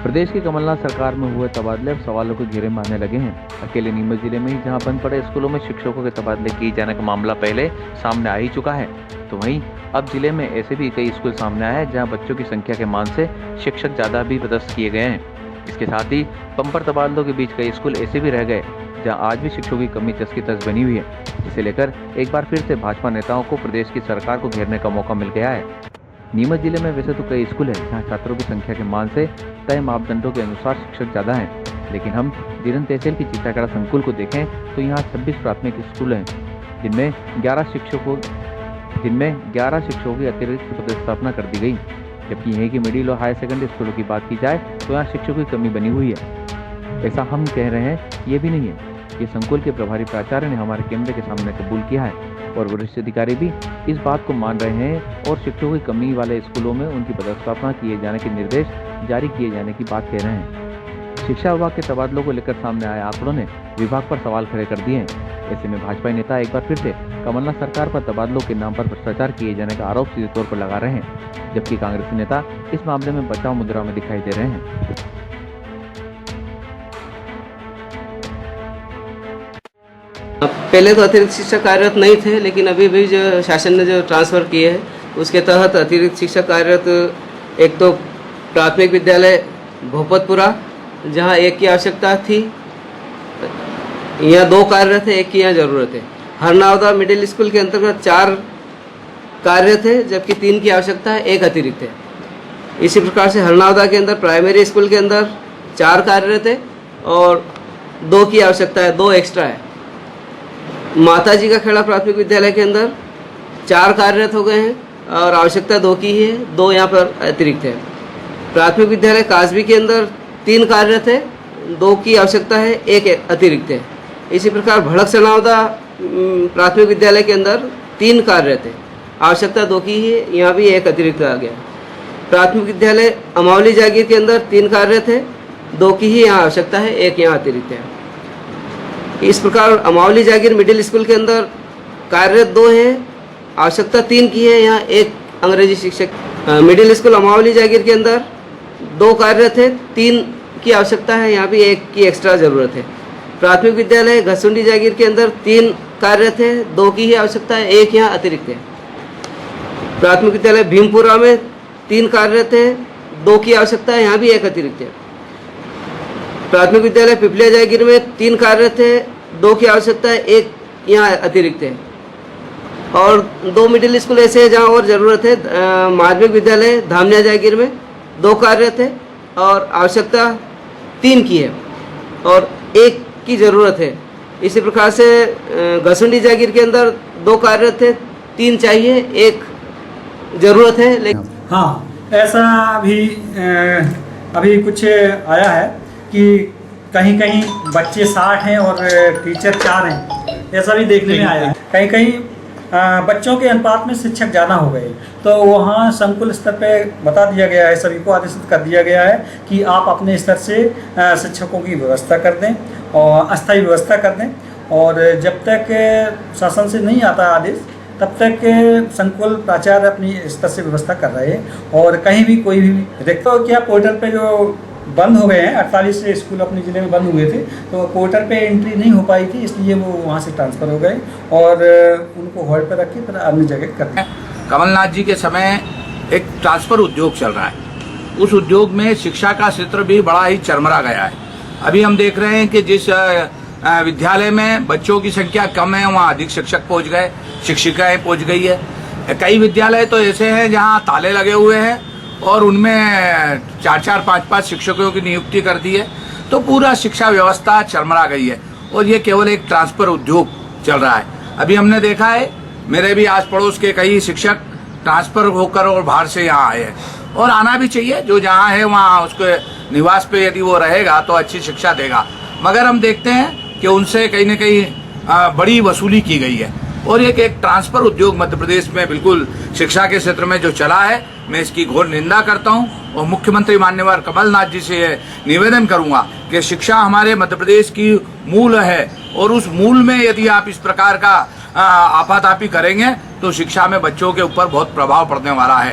प्रदेश की कमलनाथ सरकार में हुए तबादले अब सवालों के घेरे में आने लगे हैं। अकेले नीमच जिले में ही जहां बंद पड़े स्कूलों में शिक्षकों के तबादले किए जाने का मामला पहले सामने आ ही चुका है, तो वहीं अब जिले में ऐसे भी कई स्कूल सामने आए हैं जहां बच्चों की संख्या के मान से शिक्षक ज्यादा भी पदस्थ किए गए हैं। इसके साथ ही बंपर तबादलों के बीच कई स्कूल ऐसे भी रह गए जहां आज भी शिक्षकों की कमी तस की तस बनी हुई है, जिसे लेकर एक बार फिर से भाजपा नेताओं को प्रदेश की सरकार को घेरने का मौका मिल गया है। नीमच जिले में वैसे तो कई स्कूल हैं जहां छात्रों की संख्या के मान से तय मापदंडों के अनुसार शिक्षक ज़्यादा हैं, लेकिन हम जीरन तहसील की चित्ताकड़ा संकुल को देखें तो यहाँ 26 प्राथमिक स्कूल हैं जिनमें 11 शिक्षकों की अतिरिक्त पदस्थापना कर दी गई, जबकि यहीं की मिडिल और हायर सेकेंडरी स्कूलों की बात की जाए तो यहाँ शिक्षकों की कमी बनी हुई है। ऐसा हम कह रहे हैं ये भी नहीं है, ये संकुल के प्रभारी प्राचार्य ने हमारे कैमरे के सामने कबूल किया है और वरिष्ठ अधिकारी भी इस बात को मान रहे हैं और शिक्षकों की कमी वाले स्कूलों में उनकी पदस्थापना किए जाने के निर्देश जारी किए जाने की बात कह रहे हैं। शिक्षा विभाग के तबादलों को लेकर सामने आए आंकड़ों ने विभाग पर सवाल खड़े कर दिए हैं। ऐसे में भाजपा नेता एक बार फिर से कमलनाथ सरकार पर तबादलों के नाम पर भ्रष्टाचार किए जाने का आरोप सीधे तौर पर लगा रहे हैं, जबकि कांग्रेसी नेता इस मामले में बचाव मुद्रा में दिखाई दे रहे हैं। पहले तो अतिरिक्त शिक्षक कार्यरत नहीं थे, लेकिन अभी भी जो शासन ने जो ट्रांसफ़र किए हैं उसके तहत अतिरिक्त शिक्षक कार्यरत एक तो प्राथमिक विद्यालय भोपतपुरा जहां एक की आवश्यकता थी, यहाँ 2 कार्यरत है, एक की यहाँ ज़रूरत है। हरनावदा मिडिल स्कूल के अंतर्गत 4 कार्यरत है जबकि 3 की आवश्यकता है, 1 अतिरिक्त है। इसी प्रकार से हरनावदा के अंदर प्राइमरी स्कूल के अंदर 4 कार्यरत है और 2 की आवश्यकता है, 2 एक्स्ट्रा है। माता जी का खेड़ा प्राथमिक विद्यालय के अंदर 4 कार्यरत हो गए हैं और आवश्यकता 2 की ही है, 2 यहाँ पर अतिरिक्त है। प्राथमिक विद्यालय कासबी के अंदर 3 कार्यरत है, 2 की आवश्यकता है, 1 अतिरिक्त है। इसी प्रकार भड़क सनावदा प्राथमिक विद्यालय के अंदर 3 कार्यरत है, आवश्यकता 2 की ही है, यहाँ भी 1 अतिरिक्त आ गया। प्राथमिक विद्यालय अमावली जागीर के अंदर 3 कार्यरत है, 2 की ही यहाँ आवश्यकता है, 1 यहाँ अतिरिक्त है। इस प्रकार अमावली जागीर मिडिल स्कूल के अंदर कार्यरत 2 हैं, आवश्यकता 3 की है, यहाँ 1 अंग्रेजी शिक्षक। मिडिल स्कूल अमावली जागीर के अंदर 2 कार्यरत है, 3 की आवश्यकता है, यहाँ भी 1 की एक्स्ट्रा ज़रूरत है। प्राथमिक विद्यालय घसुंडी जागीर के अंदर 3 कार्यरत है, 2 की ही आवश्यकता है, 1 यहाँ अतिरिक्त है। प्राथमिक विद्यालय भीमपुरा में 3 कार्यरत है, 2 की आवश्यकता है, यहाँ भी 1 अतिरिक्त है। प्राथमिक विद्यालय पिपलिया जागीर में 3 कार्यरत है, 2 की आवश्यकता है, 1 यहाँ अतिरिक्त है। और 2 मिडिल स्कूल ऐसे हैं जहाँ और ज़रूरत है। माध्यमिक विद्यालय धामनिया जागीर में 2 कार्यरत है और आवश्यकता 3 की है और 1 की ज़रूरत है। इसी प्रकार से घसुंडी जागीर के अंदर 2 कार्यरत है, 3 चाहिए, 1 ज़रूरत है। लेकिन हाँ, ऐसा भी अभी कुछ आया है कि कहीं कहीं बच्चे 60 हैं और टीचर 4 हैं, ऐसा भी देखने में आया है। कहीं कहीं बच्चों के अनुपात में शिक्षक ज़्यादा हो गए, तो वहाँ संकुल स्तर पे बता दिया गया है, सभी को आदेशित कर दिया गया है कि आप अपने स्तर से शिक्षकों की व्यवस्था कर दें और अस्थायी व्यवस्था कर दें, और जब तक शासन से नहीं आता आदेश तब तक संकुल प्राचार्य अपनी स्तर से व्यवस्था कर रहे हैं। और कहीं भी कोई भी रिक्त क्या पोर्टल पे जो बंद हो गए हैं, 48 स्कूल अपने ज़िले में बंद हुए थे, तो पोर्टल पे एंट्री नहीं हो पाई थी, इसलिए वो वहाँ से ट्रांसफ़र हो गए और उनको होल्ड पर रख के फिर अन्य जगह कर दिया। कमलनाथ जी के समय एक ट्रांसफ़र उद्योग चल रहा है, उस उद्योग में शिक्षा का क्षेत्र भी बड़ा ही चरमरा गया है। अभी हम देख रहे हैं कि जिस विद्यालय में बच्चों की संख्या कम है वहाँ अधिक शिक्षक पहुँच गए, शिक्षिकाएँ पहुँच गई है। कई विद्यालय तो ऐसे हैं जहाँ ताले लगे हुए हैं और उनमें 4-4, 5-5 शिक्षकों की नियुक्ति कर दी है, तो पूरा शिक्षा व्यवस्था चरमरा गई है और ये केवल एक ट्रांसफर उद्योग चल रहा है। अभी हमने देखा है, मेरे भी आस पड़ोस के कई शिक्षक ट्रांसफर होकर और बाहर से यहाँ आए हैं, और आना भी चाहिए। जो जहाँ है वहाँ उसके निवास पे यदि वो रहेगा तो अच्छी शिक्षा देगा, मगर हम देखते हैं कि उनसे कहीं न कहीं बड़ी वसूली की गई है और एक ट्रांसफर उद्योग मध्य प्रदेश में बिल्कुल शिक्षा के क्षेत्र में जो चला है, मैं इसकी घोर निंदा करता हूं और मुख्यमंत्री माननीय कमलनाथ जी से निवेदन करूंगा कि शिक्षा हमारे मध्य प्रदेश की मूल है और उस मूल में यदि आप इस प्रकार का आपातापी करेंगे तो शिक्षा में बच्चों के ऊपर बहुत प्रभाव पड़ने वाला है।